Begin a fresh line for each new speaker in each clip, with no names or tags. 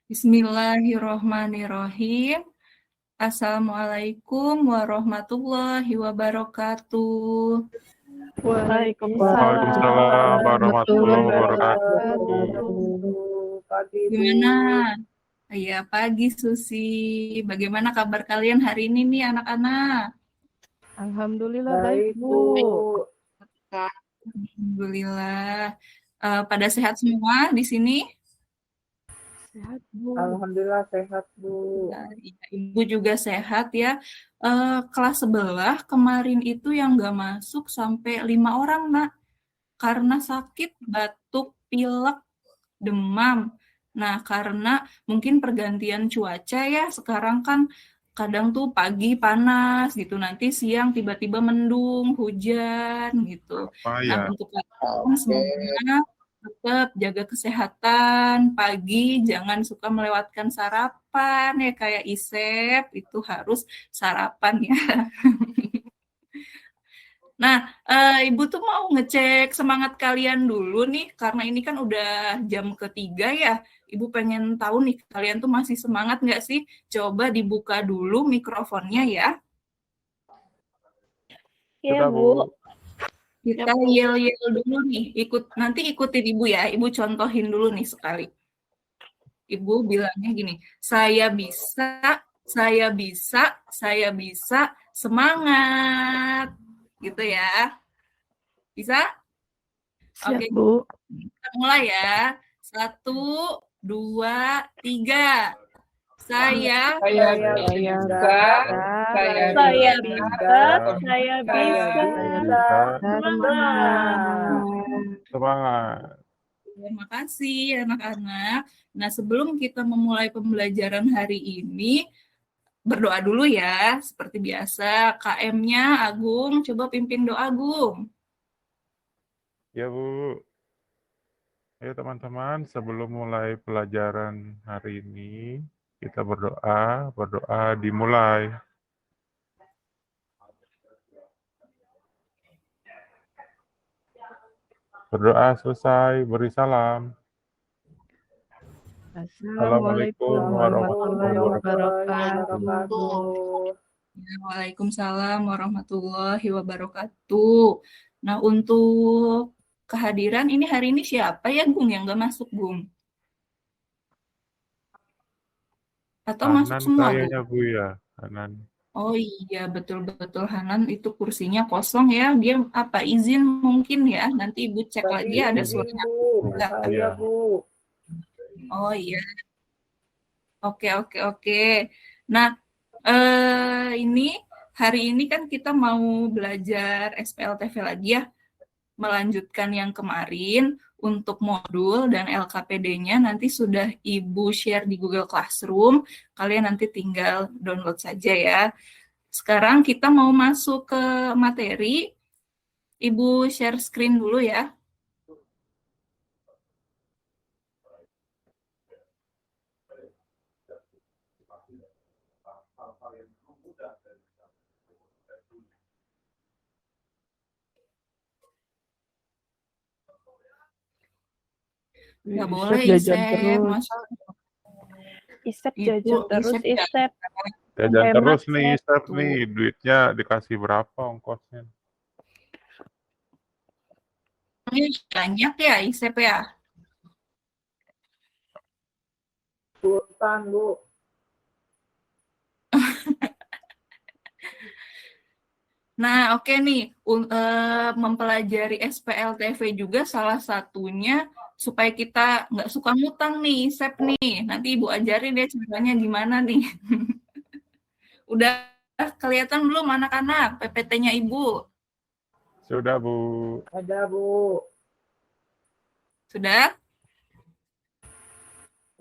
Bismillahirrohmanirrohim. Assalamualaikum warahmatullahi wabarakatuh.
Waalaikumsalam warahmatullahi wabarakatuh.
Gimana? Ya, pagi Susi. Bagaimana kabar kalian hari ini nih anak-anak?
Alhamdulillah baik, Bu.
Alhamdulillah. Pada sehat semua di sini?
Sehat, Bu.
Alhamdulillah sehat, Bu.
Ibu juga sehat ya. Kelas sebelah kemarin itu yang nggak masuk sampai 5 orang, Nak. Karena sakit, batuk, pilek, demam. Nah, karena mungkin pergantian cuaca ya, sekarang kan kadang tuh pagi panas gitu, nanti siang tiba-tiba mendung, hujan gitu. Nah, untuk kalian semoga tetap jaga kesehatan, pagi jangan suka melewatkan sarapan ya, kayak Isep itu harus sarapan ya. Nah, Ibu tuh mau ngecek semangat kalian dulu nih, karena ini kan udah jam ketiga ya. Ibu pengen tahu nih, kalian tuh masih semangat nggak sih? Coba dibuka dulu mikrofonnya ya.
Iya, Bu.
Kita yel-yel dulu nih, nanti ikutin Ibu ya. Ibu contohin dulu nih sekali. Ibu bilangnya gini, saya bisa, saya bisa, saya bisa, semangat. Gitu ya. Bisa?
Siap,
Oke,
Bu.
kita mulai ya. 1, 2, 3. Saya
Saya bisa.
Semangat.
Terima kasih anak-anak. Nah, sebelum kita memulai pembelajaran hari ini, berdoa dulu ya. Seperti biasa, KM-nya Agung, coba pimpin doa Agung.
Ya, Bu. Ayo teman-teman, sebelum mulai pelajaran hari ini, kita berdoa dimulai. Berdoa selesai, beri salam.
Assalamualaikum warahmatullahi wabarakatuh.
Waalaikumsalam warahmatullahi wabarakatuh. Nah, untuk kehadiran ini hari ini siapa ya, Gung, yang nggak masuk, Gung? Atau masuk
Hanan
semua,
kayaknya,
Gung?
Bu, ya. Hanan.
Oh iya, betul-betul Hanan itu kursinya kosong ya. Dia apa, izin mungkin ya. Nanti Ibu cek lagi ada suaranya.
Iya, Bu.
Oh iya. Oke. Nah, ini hari ini kan kita mau belajar SPLTV lagi ya. Melanjutkan yang kemarin untuk modul dan LKPD-nya nanti sudah Ibu share di Google Classroom. Kalian nanti tinggal download saja ya. Sekarang kita mau masuk ke materi. Ibu share screen dulu ya. Nggak boleh Isep, Masa
Isep jajan terus, Isep.
Jajan terus nih, Isep nih. Duitnya dikasih berapa ongkosnya?
banyak ya Isep ya.
Sultan, Bu.
Nah, oke nih, mempelajari SPLTV juga salah satunya supaya kita nggak suka ngutang nih, Sep nih. Nanti Ibu ajarin deh caranya gimana nih. Udah kelihatan belum anak-anak PPT-nya Ibu?
Sudah, Bu. Ada, Bu.
Sudah?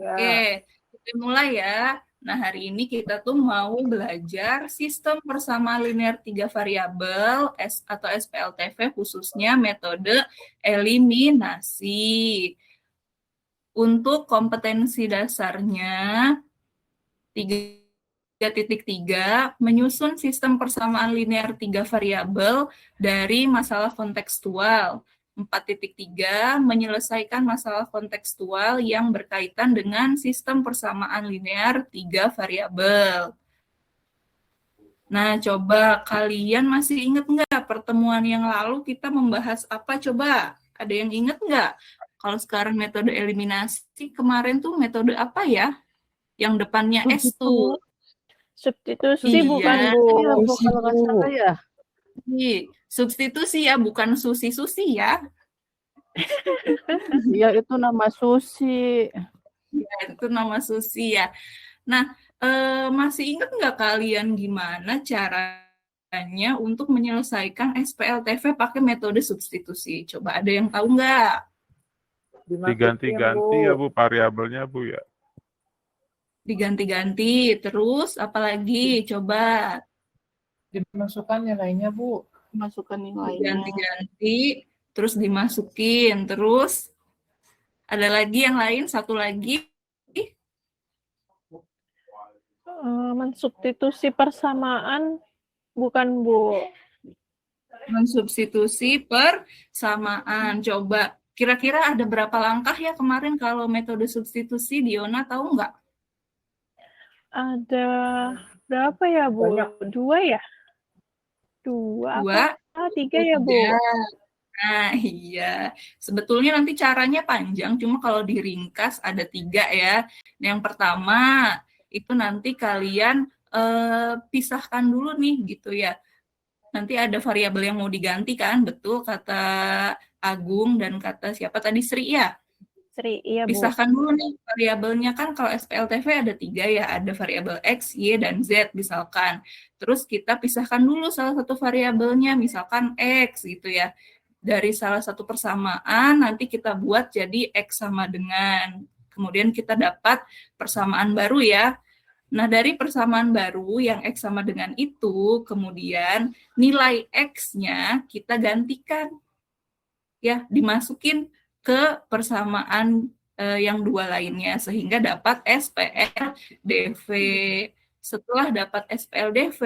Ya.
Oke, kita mulai ya. Nah, hari ini kita tuh mau belajar sistem persamaan linear 3 variabel atau SPLTV, khususnya metode eliminasi. Untuk kompetensi dasarnya 3.3 menyusun sistem persamaan linear 3 variabel dari masalah kontekstual. 4.3 menyelesaikan masalah kontekstual yang berkaitan dengan sistem persamaan linear 3 variabel. Nah, coba kalian masih ingat nggak pertemuan yang lalu kita membahas apa? Coba, ada yang ingat nggak? Kalau sekarang metode eliminasi, kemarin tuh metode apa ya? Yang depannya S tuh.
Substitusi bukan,
Iya.
Bu?
Iya, Bu, kalau nggak salah ya.
Substitusi ya, bukan susi-susi ya.
Ya, itu nama Susi.
Ya, itu nama Susi ya. Nah, masih ingat nggak kalian gimana caranya untuk menyelesaikan SPLTV pakai metode substitusi? Coba ada yang tahu nggak?
Diganti-ganti ya, Bu, variabelnya, Bu, ya.
Diganti-ganti, terus apalagi? Coba
Dimasukkan nilainya, Bu.
Masukkan nilainya.
diganti-ganti, terus dimasukin, terus ada lagi yang lain, satu lagi.
Mensubstitusi persamaan bukan, Bu?
Mensubstitusi persamaan. Coba, kira-kira ada berapa langkah ya kemarin kalau metode substitusi, Diona tahu nggak?
Ada berapa ya, Bu?
Banyak.
2 ya? 2
Dua,
apa 3 ya, Bu?
tiga. Nah, iya. Sebetulnya nanti caranya panjang, cuma kalau diringkas ada 3 ya. Yang pertama, itu nanti kalian pisahkan dulu nih gitu ya. Nanti ada variabel yang mau diganti kan, betul kata Agung dan kata siapa tadi, Sri ya?
Sri, iya, Bu.
Pisahkan dulu nih variabelnya, kan kalau SPLTV ada 3 ya, ada variabel X, Y, dan Z misalkan. Terus kita pisahkan dulu salah satu variabelnya, misalkan X gitu ya. Dari salah satu persamaan nanti kita buat jadi X sama dengan. Kemudian kita dapat persamaan baru ya. Nah, dari persamaan baru yang X sama dengan itu, kemudian nilai X-nya kita gantikan. Ya, dimasukin ke persamaan yang 2 lainnya, sehingga dapat SPLDV. Setelah dapat SPLDV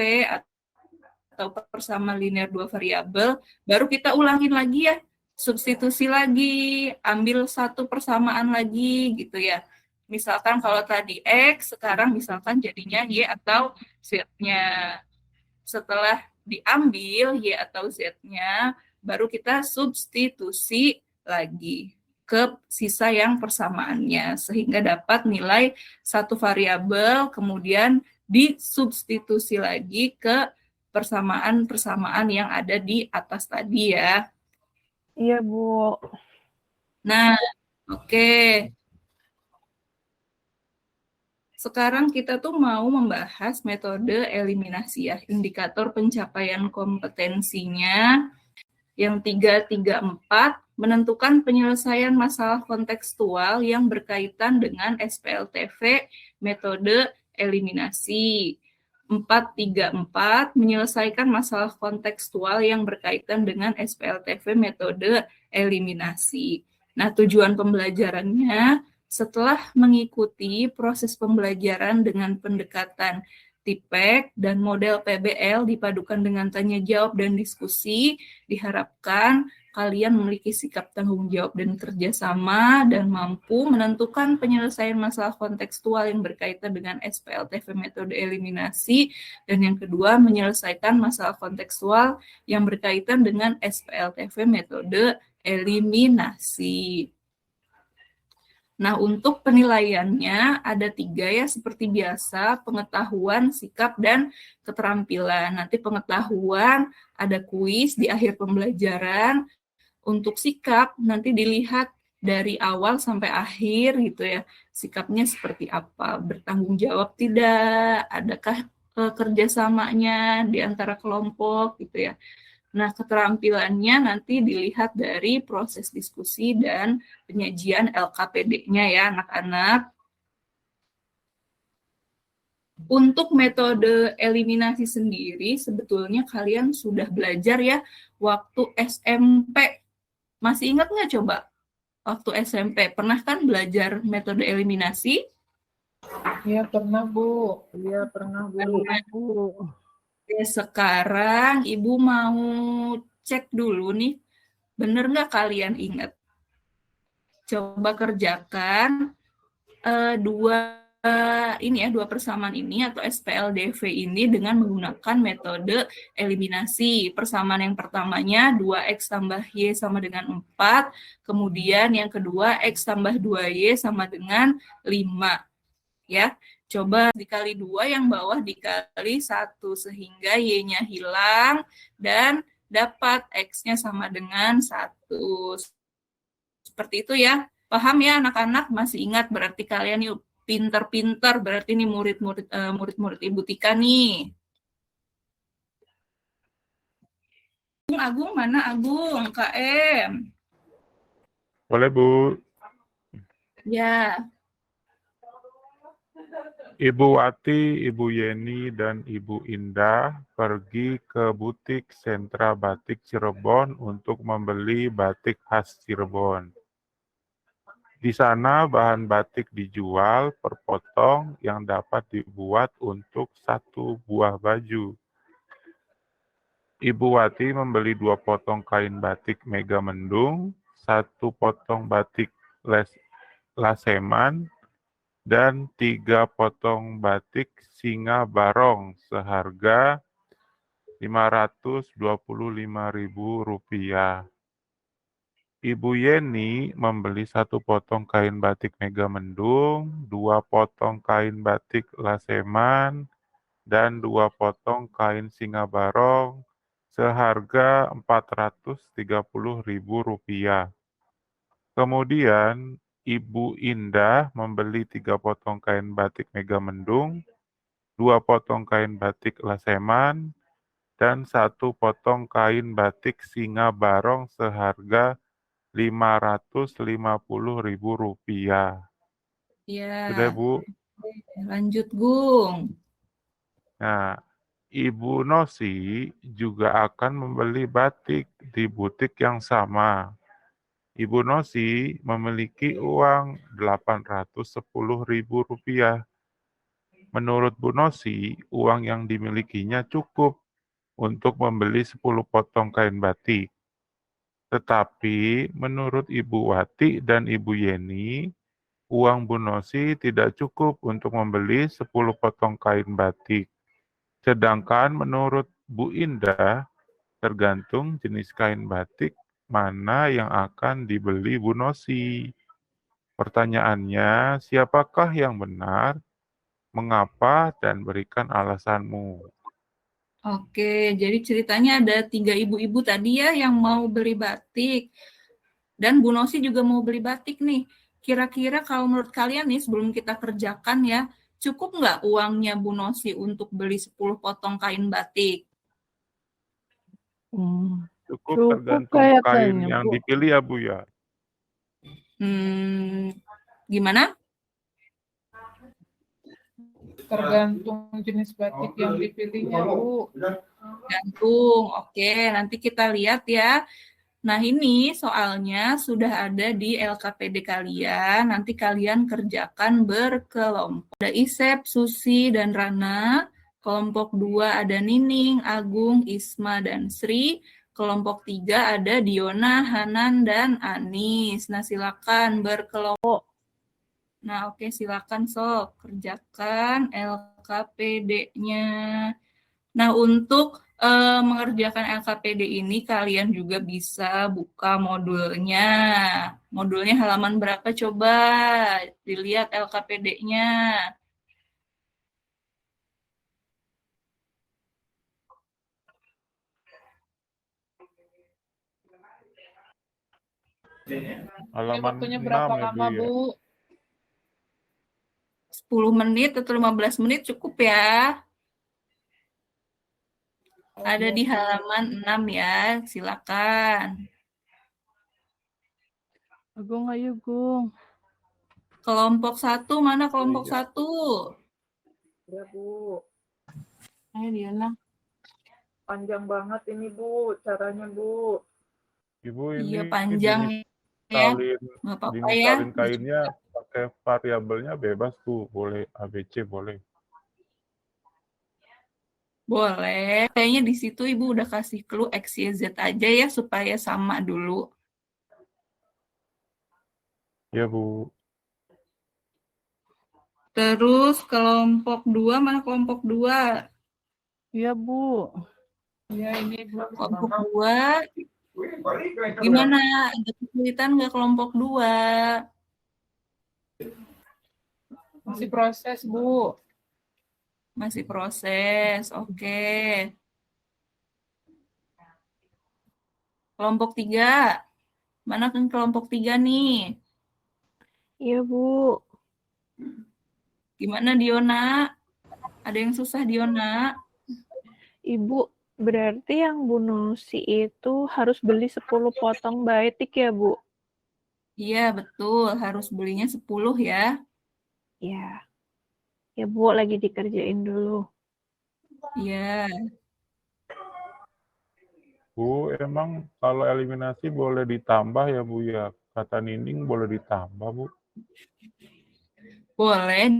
atau persamaan linear 2 variabel, baru kita ulangin lagi ya, substitusi lagi, ambil satu persamaan lagi gitu ya. Misalkan kalau tadi X, sekarang misalkan jadinya Y atau Z-nya. Setelah diambil Y atau Z-nya, baru kita substitusi lagi ke sisa yang persamaannya, sehingga dapat nilai satu variabel, kemudian disubstitusi lagi ke persamaan-persamaan yang ada di atas tadi ya.
Iya, Bu.
Nah, oke. Sekarang kita tuh mau membahas metode eliminasi ya, indikator pencapaian kompetensinya yang 334, menentukan penyelesaian masalah kontekstual yang berkaitan dengan SPLTV metode eliminasi. 434, menyelesaikan masalah kontekstual yang berkaitan dengan SPLTV metode eliminasi. Nah, tujuan pembelajarannya, setelah mengikuti proses pembelajaran dengan pendekatan TIPEK dan model PBL dipadukan dengan tanya jawab dan diskusi, diharapkan kalian memiliki sikap tanggung jawab dan kerjasama dan mampu menentukan penyelesaian masalah kontekstual yang berkaitan dengan SPLTV metode eliminasi, dan yang kedua menyelesaikan masalah kontekstual yang berkaitan dengan SPLTV metode eliminasi. Nah, untuk penilaiannya ada 3 ya, seperti biasa, pengetahuan, sikap, dan keterampilan. Nanti pengetahuan ada kuis di akhir pembelajaran. Untuk sikap nanti dilihat dari awal sampai akhir gitu ya, sikapnya seperti apa, bertanggung jawab tidak, adakah kerjasamanya di antara kelompok gitu ya. Nah, keterampilannya nanti dilihat dari proses diskusi dan penyajian LKPD-nya ya, anak-anak. Untuk metode eliminasi sendiri, sebetulnya kalian sudah belajar ya waktu SMP. Masih ingat nggak coba? Waktu SMP, pernah kan belajar metode eliminasi?
Iya, pernah, Bu. Iya, pernah, Bu.
Oke, sekarang Ibu mau cek dulu nih Bener nggak kalian ingat? Coba kerjakan dua persamaan ini atau SPLDV ini dengan menggunakan metode eliminasi. Persamaan yang pertamanya 2x tambah y sama dengan 4, kemudian yang kedua x tambah 2y sama dengan 5. Ya, coba dikali 2, yang bawah dikali 1 sehingga y-nya hilang dan dapat x-nya sama dengan 1. Seperti itu ya. Paham ya anak-anak? Masih ingat berarti kalian yuk pinter-pinter, berarti ini murid-murid Ibu Tika nih. Agung mana Agung? KM.
Boleh, Bu.
Ya.
Ibu Wati, Ibu Yeni, dan Ibu Indah pergi ke butik sentra batik Cirebon untuk membeli batik khas Cirebon. Di sana bahan batik dijual per potong yang dapat dibuat untuk 1 buah baju. Ibu Wati membeli 2 potong kain batik Mega Mendung, 1 potong batik Laseman, dan 3 potong batik Singa Barong seharga Rp525.000. Ibu Yeni membeli 1 potong kain batik Mega Mendung, 2 potong kain batik Laseman, dan 2 potong kain Singa Barong seharga Rp430.000. Kemudian Ibu Indah membeli 3 potong kain batik Mega Mendung, 2 potong kain batik Laseman, dan 1 potong kain batik Singa Barong seharga Rp550.000.
Ya.
Sudah, Bu?
Lanjut, Gung.
Nah, Ibu Nosi juga akan membeli batik di butik yang sama. Ibu Nosi memiliki uang Rp810.000. Menurut Bu Nosi, uang yang dimilikinya cukup untuk membeli 10 potong kain batik. Tetapi menurut Ibu Wati dan Ibu Yeni, uang Bu Nosi tidak cukup untuk membeli 10 potong kain batik. Sedangkan menurut Bu Indah, tergantung jenis kain batik mana yang akan dibeli Bu Nosi. Pertanyaannya, siapakah yang benar, mengapa, dan berikan alasanmu.
Oke, jadi ceritanya ada 3 ibu-ibu tadi ya yang mau beli batik. Dan Bu Nosi juga mau beli batik nih. Kira-kira kalau menurut kalian nih sebelum kita kerjakan ya, cukup nggak uangnya Bu Nosi untuk beli 10 potong kain batik?
Cukup
Cukup
tergantung kain
kayaknya,
yang
Bu.
dipilih ya Bu ya.
Gimana?
Tergantung jenis batik yang dipilihnya, Bu.
Gantung. Oke, nanti kita lihat ya. Nah, ini soalnya sudah ada di LKPD kalian. Nanti kalian kerjakan berkelompok. Ada Isep, Susi, dan Rana. Kelompok 2 ada Nining, Agung, Isma, dan Sri. Kelompok 3 ada Diona, Hanan, dan Anis. Nah, silakan berkelompok. Nah, oke, silakan sok kerjakan LKPD-nya. Nah, untuk mengerjakan LKPD ini kalian juga bisa buka modulnya. Modulnya halaman berapa coba? Dilihat LKPD-nya.
Halaman
Waktunya
6
berapa
ya,
lama,
Bu, ya?
Bu?
10 menit atau 15 menit cukup ya. Ada di halaman 6 ya, silakan.
Agung, ayo, Gung.
Kelompok 1, mana kelompok 1?
Ya, Bu.
Ayo Diana.
Panjang banget ini, Bu. Caranya, Bu.
Ibu ini
Iya, panjang ya. Nggak apa-apa ya.
dimisalin kainnya pakai variabelnya bebas, Bu. Boleh ABC, boleh.
Boleh. Kayaknya di situ Ibu udah kasih clue X, Y, Z aja ya supaya sama dulu.
Ya, Bu.
Terus kelompok 2, mana kelompok 2?
Iya, Bu.
Iya, ini Bu.
Kelompok 2, gimana? Ada kesulitan nggak kelompok 2?
Masih proses, Bu.
Masih proses, oke. Kelompok 3, mana kan kelompok 3 nih?
Iya, Bu.
Gimana Diona? Ada yang susah Diona?
Ibu, berarti yang Bu Nosi itu harus beli 10 potong batik ya, Bu?
Iya, betul. Harus belinya 10 ya.
Ya. Ya, Bu, lagi dikerjain dulu.
Iya.
Bu, emang kalau eliminasi boleh ditambah ya, Bu ya? Kata Nining boleh ditambah, Bu.
Boleh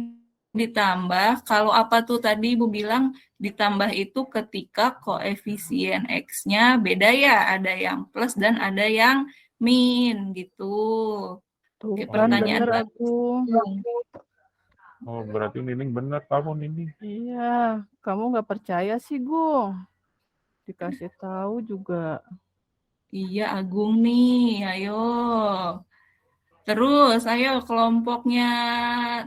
ditambah. Kalau apa tuh tadi Ibu bilang ditambah itu ketika koefisien X-nya beda ya. Ada yang plus dan ada yang min gitu.
Tuh
Oke,
Kan
pertanyaan
bener,
tadi.
Agung.
Oh, berarti Nining benar kamu, Nining.
Iya, kamu nggak percaya sih, Gung. Dikasih tahu juga.
Iya, Agung nih. Ayo. Terus, ayo kelompoknya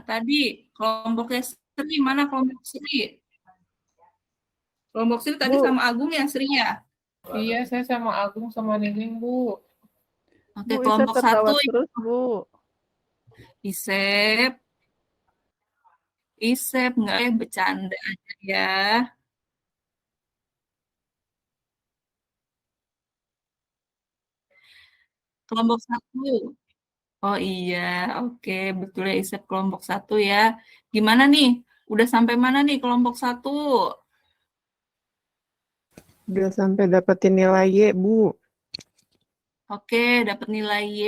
tadi. Kelompoknya Sri. Mana kelompok Sri? Kelompok Sri tadi
Bu.
sama Agung ya, Sri ya?
Iya, saya sama Agung sama Nining, Bu.
Oke,
Bu, Isep
kelompok
ketawa
1.
terus, Bu.
Isep. Isep, nggak bercanda aja ya. Kelompok 1. Oh iya, oke. Betul ya Isep kelompok 1 ya. Gimana nih? Udah sampai mana nih kelompok 1?
Udah sampai dapetin nilai Y, Bu.
Oke, dapat nilai Y.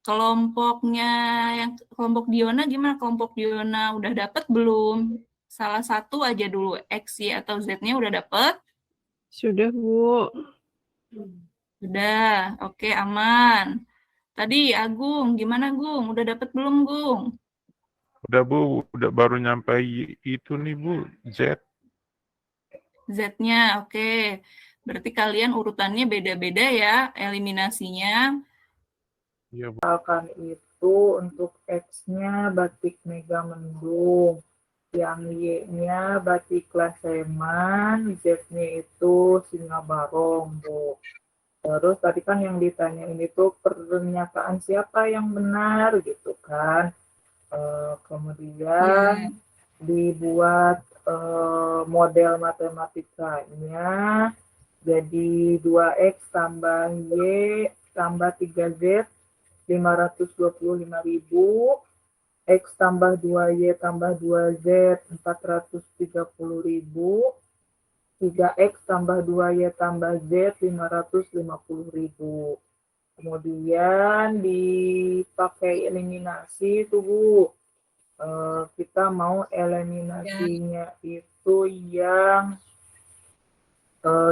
Kelompoknya yang kelompok Diona gimana? Kelompok Diona udah dapat belum? Salah satu aja dulu, X, Y, atau Z-nya udah dapat?
Sudah, Bu.
Udah, oke aman. Tadi Agung, gimana Gung? Udah dapat belum Gung?
Udah, Bu. Udah baru nyampe itu nih, Bu. Z.
Z-nya, oke. Berarti kalian urutannya beda-beda ya, eliminasinya.
Iya, Bu.
Misalkan itu untuk X-nya batik Mega Mendung, yang Y-nya batik Klaseman, Z-nya itu Singa Barong, Bu. Terus tadi kan yang ditanyain itu pernyataan siapa yang benar gitu kan. Kemudian dibuat model matematikanya jadi 2X tambah Y tambah 3Z 525.000, X tambah 2Y tambah 2Z 430.000, 3X tambah 2Y tambah Z 550.000. Kemudian dipakai eliminasi tuh Bu. Kita mau eliminasinya itu yang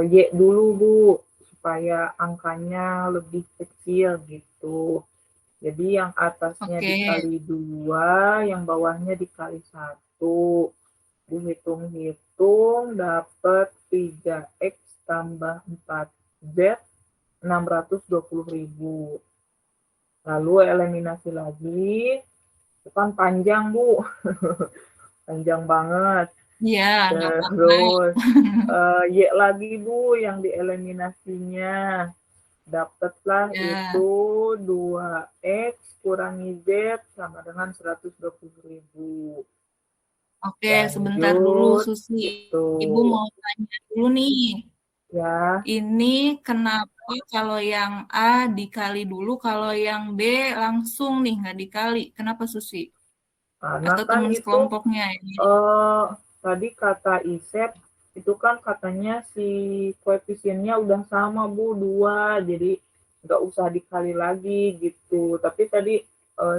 Y dulu Bu, supaya angkanya lebih kecil gitu. Jadi yang atasnya dikali 2, yang bawahnya dikali 1. Dihitung-hitung dapat 3X tambah 4Z 620.000. Lalu eliminasi lagi. Itu kan panjang, Bu. Panjang banget.
Iya.
Terus Y lagi, Bu, yang dieliminasinya. Dapatlah itu 2X kurangi Z sama dengan 120.000.
Oke, sebentar dulu Susi.
Gitu.
Ibu mau tanya dulu nih.
Ya.
Ini kenapa kalau yang A dikali dulu, kalau yang B langsung nih nggak dikali? Kenapa Susi?
Karena
Atau
kan
teman
itu
sekelompoknya ini?
tadi kata Isep itu kan katanya si koefisiennya udah sama Bu, 2, jadi nggak usah dikali lagi gitu. Tapi tadi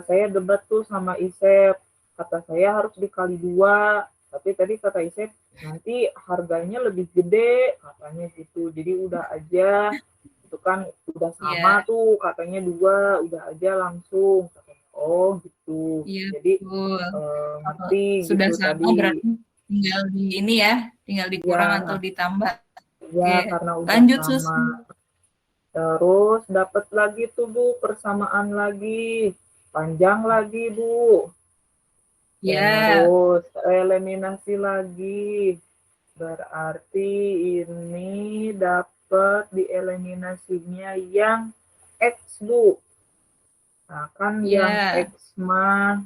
saya debat tuh sama Isep, kata saya harus dikali 2 Tapi tadi kata Isep, nanti harganya lebih gede, katanya gitu. Jadi udah aja, itu kan udah sama
Iya,
tuh, katanya 2, udah aja langsung. Katanya, oh gitu.
iya
Jadi
betul.
ngerti
Sudah
gitu
sama
tadi.
berarti tinggal di ini ya, tinggal dikurang atau
Ya,
ditambah.
ya
Oke,
karena udah
lanjut
sama.
Susi.
Terus dapat lagi tuh Bu, persamaan lagi. Panjang lagi Bu.
Ya,
Terus eliminasi lagi. Berarti ini dapat dieliminasinya yang X, Bu. Nah, kan yang
ya,
X mah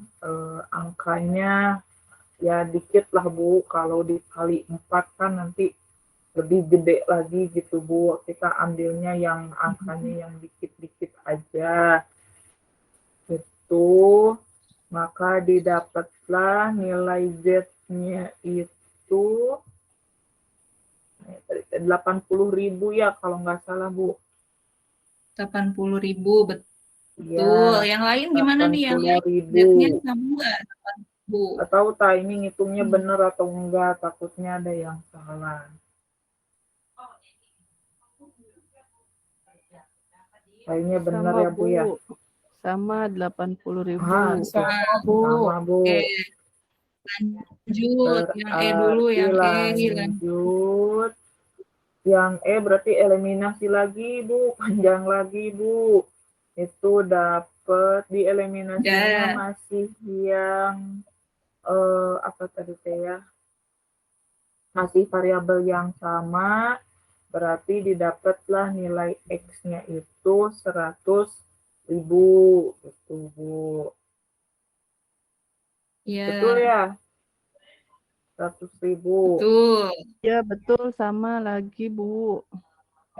angkanya ya dikit lah, Bu. Kalau dikali 4 kan nanti lebih gede lagi gitu, Bu. Kita ambilnya yang angkanya yang dikit-dikit aja. Itu, maka didapatlah nilai Z-nya itu 80.000 ya kalau nggak salah, Bu.
80.000 betul.
Ya,
Yang lain gimana nih? Yang lain
80.000.
Z-nya sama nggak? 80.000.
Nggak tahu ini ngitungnya bener atau enggak, takutnya ada yang salah. Kayaknya bener
Sama,
ya, Bu ya.
Sama 80.000.
Sama, Bu.
Sama, Bu.
Oke, lanjut. Yang E dulu, yang E.
Lanjut. Yang E berarti eliminasi lagi, Bu. Panjang lagi, Bu. Itu dapat dieliminasinya masih yang apa tadi ya? Masih variabel yang sama. Berarti didapatlah nilai X-nya itu 100.000. Gitu, Bu.
Ya,
Betul ya? 100.000.
betul.
Ya, betul. Sama lagi, Bu.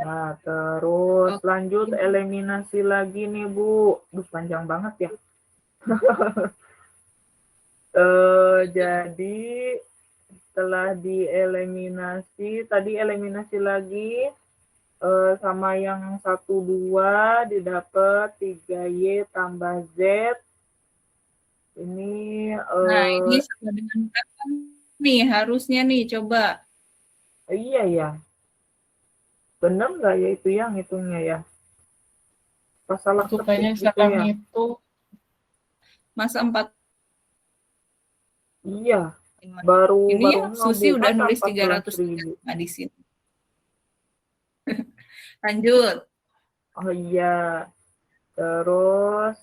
Nah, terus lanjut eliminasi lagi nih, Bu. Duh, panjang banget ya. Jadi, setelah dieliminasi, tadi eliminasi lagi, sama yang 1, 2, didapat 3Y tambah Z. Ini,
Nah, ini sama dengan berapa nih harusnya nih, coba.
iya ya. Bener nggak ya itu yang hitungnya ya? Pas salah
Itu
ketik
kayaknya
gitu
salah
ya?
ngitung.
Masa 4.
Iya, baru
Ini Susi udah nulis
300.000.
di sini. Lanjut.
Oh iya, terus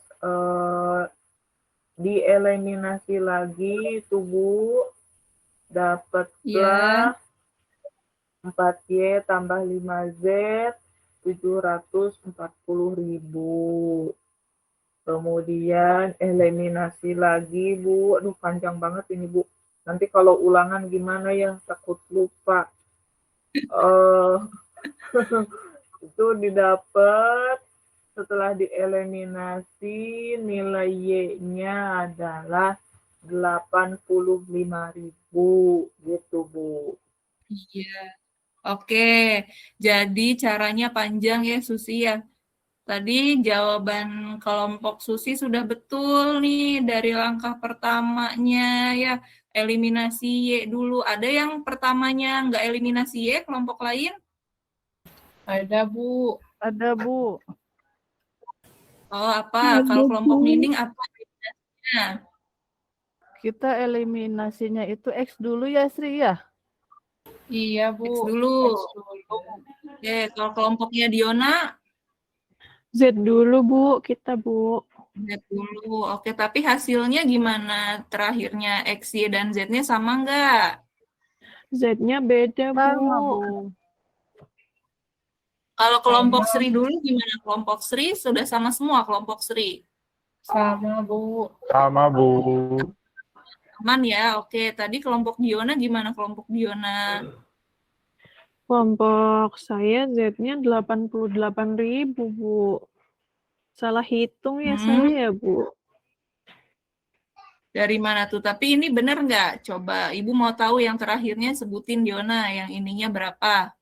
dieliminasi lagi itu, Bu, dapatlah 4Y tambah 5Z 740.000. Kemudian eliminasi lagi, Bu. Aduh, panjang banget ini, Bu. Nanti kalau ulangan gimana ya, takut lupa. Itu didapat setelah dieliminasi nilai Y-nya adalah 85.000 gitu, Bu.
Iya. Oke, jadi caranya panjang ya Susi ya. Tadi jawaban kelompok Susi sudah betul nih dari langkah pertamanya ya. Eliminasi Y dulu. Ada yang pertamanya nggak eliminasi Y, kelompok lain?
Ada, Bu.
Ada, Bu.
Oh, apa? Kalau kelompok Nining apa eliminasinya?
Kita eliminasinya itu X dulu ya, Sri ya?
Iya, Bu.
X dulu. Oke, kalau kelompoknya Diona?
Z dulu, Bu. Kita, Bu.
Z dulu. Oke, tapi hasilnya gimana? Terakhirnya X, Y, dan Z-nya sama nggak?
Z-nya beda,
Sama,
Bu.
Bu.
Kalau kelompok Sri dulu gimana? Kelompok Sri sudah sama semua kelompok Sri?
Sama, Bu.
Sama, Bu.
Aman ya? Oke, tadi kelompok Diona gimana kelompok Diona?
Kelompok saya Z-nya 88.000, Bu. Salah hitung ya saya, Bu.
Dari mana tuh? Tapi ini benar nggak? Coba, Ibu mau tahu yang terakhirnya sebutin Diona, yang ininya berapa?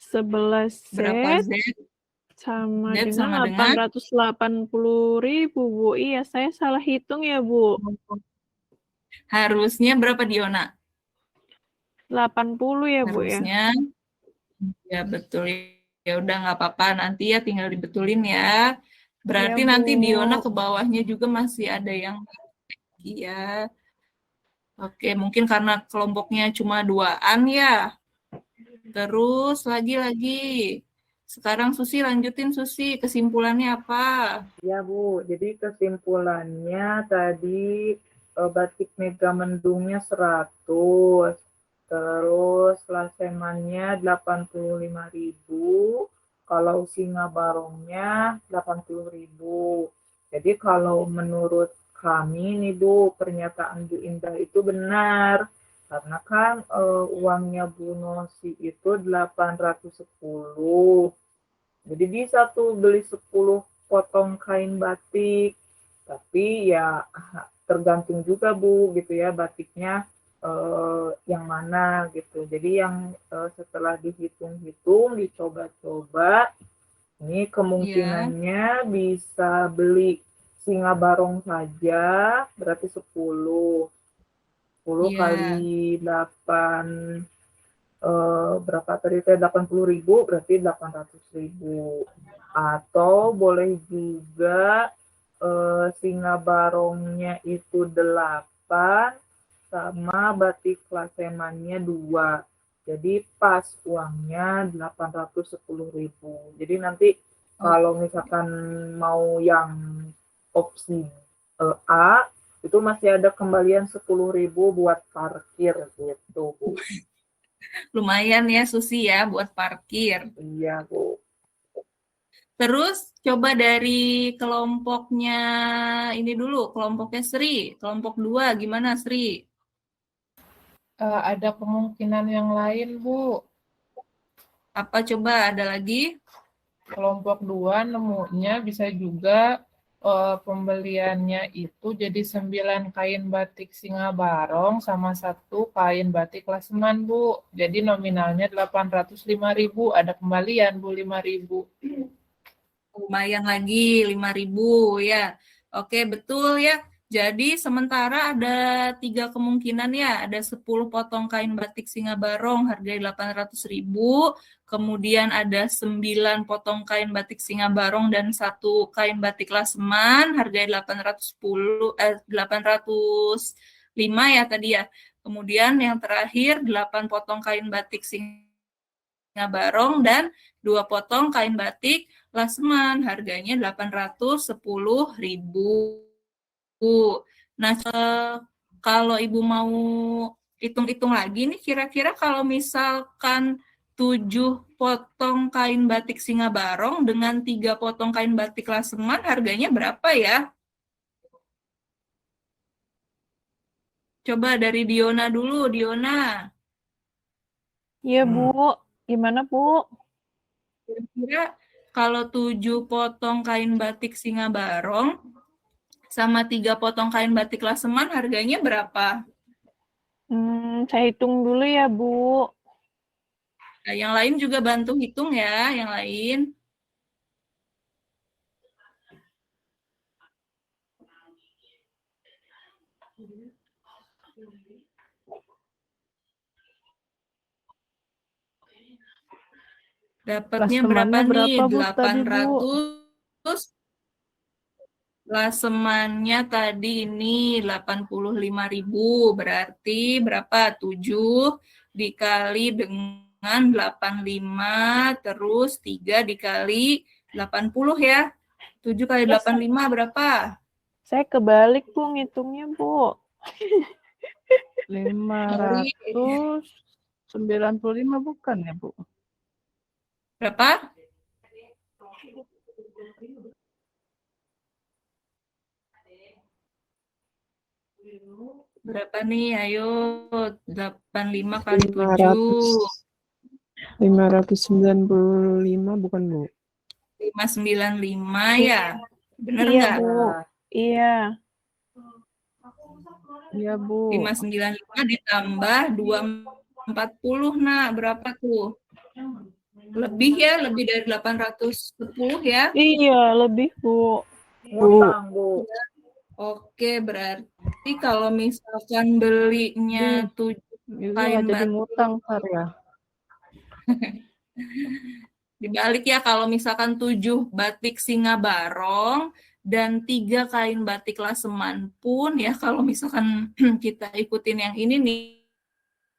11 Z
Berapa Z?
sama
Z
dengan
sama dengan?
880.000, Bu. Iya, saya salah hitung ya, Bu.
Harusnya berapa Diona?
80 ya, Bu ya?
Harusnya. Ya betul. Ya udah nggak apa-apa. Nanti ya tinggal dibetulin ya. Berarti
Iya,
nanti
Bu.
Diona ke bawahnya juga masih ada yang iya. Oke, mungkin karena kelompoknya cuma 2-an ya. Terus lagi. Sekarang Susi lanjutin Susi, kesimpulannya apa?
Ya Bu, jadi kesimpulannya tadi batik Mega Mendungnya 100, terus lasemannya 85.000, kalau Singa Barongnya 80.000. Jadi kalau menurut kami nih Bu, pernyataan Bu Indah itu benar. Karena kan uangnya Bu Nosi itu 810. Jadi bisa tuh beli 10 potong kain batik. Tapi ya tergantung juga Bu gitu ya batiknya yang mana gitu. Jadi yang setelah dihitung-hitung, dicoba-coba, ini kemungkinannya bisa beli Singa Barong saja berarti 10. 10 kali 8 berapa tadi teh 80.000 berarti 800.000. Atau boleh juga Singa Barongnya itu 8 sama batik lasemannya 2. Jadi pas uangnya 810.000. Jadi nanti kalau misalkan mau yang opsi A itu masih ada kembalian 10.000 buat parkir gitu Bu.
Lumayan ya Susi ya buat parkir.
Iya Bu.
Terus coba dari kelompoknya ini dulu, kelompoknya Sri, kelompok 2 gimana Sri?
Ada kemungkinan yang lain, Bu.
Apa coba ada lagi?
Kelompok 2 nemunya bisa juga pembeliannya itu jadi 9 kain batik Singa Barong sama 1 kain batik Laseman, Bu. Jadi nominalnya 805.000, ada kembalian Bu 5.000.
Lumayan lagi 5.000 ya. Oke, betul ya. Jadi sementara ada 3 kemungkinan ya. Ada 10 potong kain batik Singa Barong harga 800.000. Kemudian ada 9 potong kain batik Singa Barong dan 1 kain batik Laseman harga 805 ya tadi ya. Kemudian yang terakhir 8 potong kain batik Singa Barong dan 2 potong kain batik Laseman harganya 810.000. Nah, kalau Ibu mau hitung-hitung lagi nih, kira-kira kalau misalkan 7 potong kain batik Singa Barong dengan 3 potong kain batik Laseman harganya berapa ya? Coba dari Diona dulu, Diona.
Iya, Bu. Gimana, Bu?
Kira-kira kalau 7 potong kain batik Singa Barong sama 3 potong kain batik Laseman harganya berapa?
Saya hitung dulu ya, Bu.
Nah, yang lain juga bantu hitung ya, yang lain. Dapatnya berapa nih?
Bu, tadi, Bu?
800. Lasemannya tadi ini 85.000. Berarti berapa? 7 dikali dengan 85 terus 3 dikali 80 ya. 7 kali 85 berapa?
Saya kebalik, Bu, ngitungnya, Bu.
595 bukan ya, Bu?
Berapa? Berapa nih? Ayo, 85 kali 7.
595 bukan, Bu?
595 ya? Bener
Iya,
nggak?
Bu. Iya.
Iya, Bu.
595 ditambah 240, nah berapa tuh? Lebih ya, lebih dari 810 ya?
Iya, lebih, Bu.
Ngutang Bu.
Oke, berarti Jadi kalau misalkan belinya 7
Juga
kain
nggak jadi
batik,
ngutang, Far ya.
dibalik ya, kalau misalkan 7 batik singa barong dan 3 kain batik laseman pun ya, kalau misalkan kita ikutin yang ini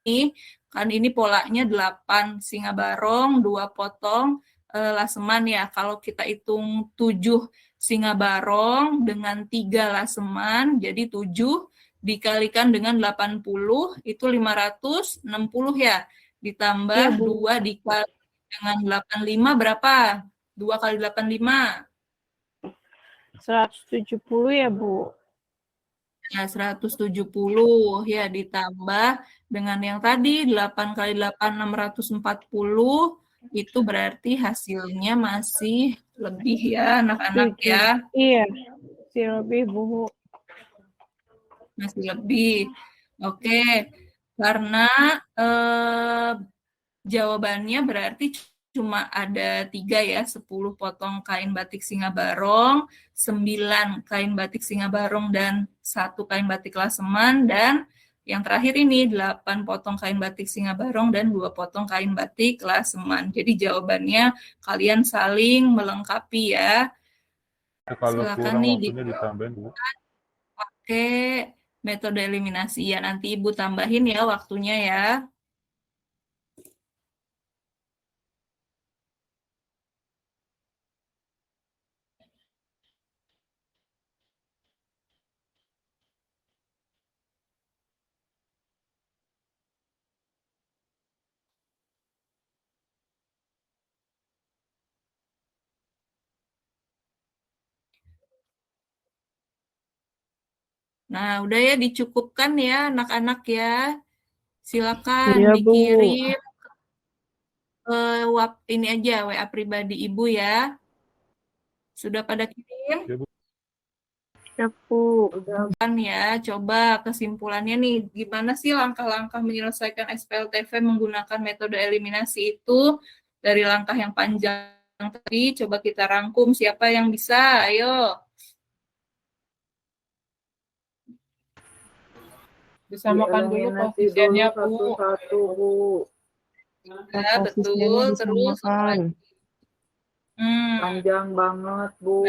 nih, kan ini polanya 8 singa barong, 2 potong laseman ya. Kalau kita hitung 7 singa barong dengan 3 laseman, jadi 7 dikalikan dengan 80, itu 560 ya. Ditambah
Iya, Bu.
2 dikali dengan 85 berapa? 2 kali 85.
170 ya, Bu.
Nah, 170 ya, ditambah dengan yang tadi 8 kali 8 640, itu berarti hasilnya masih lebih ya anak-anak ya,
Iya, masih lebih, Bu.
masih lebih. Oke, karena jawabannya berarti cuma ada 3 ya, 10 potong kain batik singa barong, 9 kain batik singa barong dan 1 kain batik laseman, dan yang terakhir ini 8 potong kain batik singa barong dan 2 potong kain batik laseman. Jadi jawabannya kalian saling melengkapi ya.
Kalau
Silakan
kurang
nih
waktunya ditambahin, Bu.
dipakai metode eliminasi ya, nanti Ibu tambahin ya waktunya ya. Nah, udah ya, dicukupkan ya anak-anak ya. Silakan
Iya, Bu.
dikirim ini aja WA pribadi Ibu ya. Sudah pada kirim?
Ya, Bu.
Ya, Bu.
Kan ya, coba kesimpulannya nih, gimana sih langkah-langkah menyelesaikan SPLTV menggunakan metode eliminasi itu? Dari langkah yang panjang tadi, coba kita rangkum siapa yang bisa, ayo.
Disamakan dulu
Eliminasi
koefisiennya,
dulu
Bu.
satu-satu, Bu.
Ya, betul. Terus apa lagi?
Panjang banget, Bu.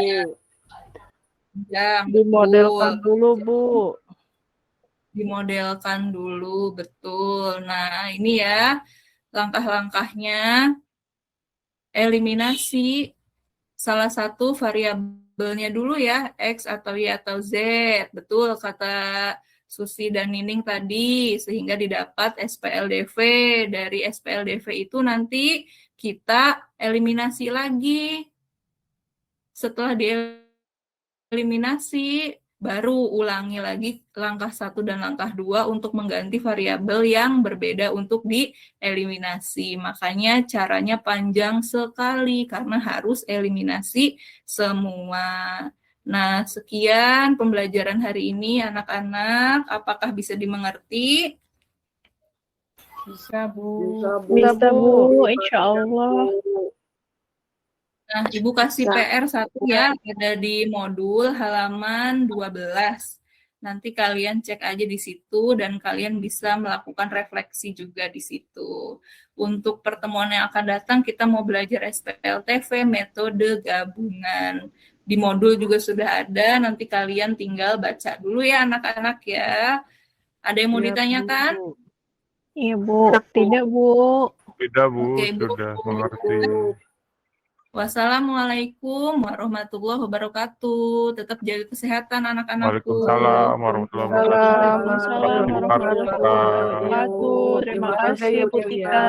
Panjang,
Dimodelkan
betul.
dulu, Bu.
Dimodelkan dulu, betul. Nah, ini ya langkah-langkahnya. Eliminasi salah satu variabelnya dulu ya, X atau Y atau Z. Betul kata Susi dan Nining tadi, sehingga didapat SPLDV. Dari SPLDV itu nanti kita eliminasi lagi. Setelah dieliminasi, baru ulangi lagi langkah 1 dan langkah 2 untuk mengganti variabel yang berbeda untuk dieliminasi. Makanya caranya panjang sekali karena harus eliminasi semua. Nah, sekian pembelajaran hari ini anak-anak. Apakah bisa dimengerti?
Bisa, Bu.
Bisa, Bu. Insya Allah.
Nah, Ibu kasih PR 1 ya, ada di modul halaman 12. Nanti kalian cek aja di situ dan kalian bisa melakukan refleksi juga di situ. Untuk pertemuan yang akan datang, kita mau belajar SPLTV, metode gabungan. Di modul juga sudah ada, nanti kalian tinggal baca dulu ya anak-anak ya. Ada yang mau ditanyakan?
Iya, Bu. Tidak, Bu.
Tidak, Bu.
Oke, Bu.
Sudah mengerti.
Wassalamualaikum warahmatullahi wabarakatuh. Tetap jaga kesehatan anak-anakku.
Waalaikumsalam warahmatullahi wabarakatuh.
Waalaikumsalam warahmatullahi wabarakatuh. Terima kasih, Bu Tika.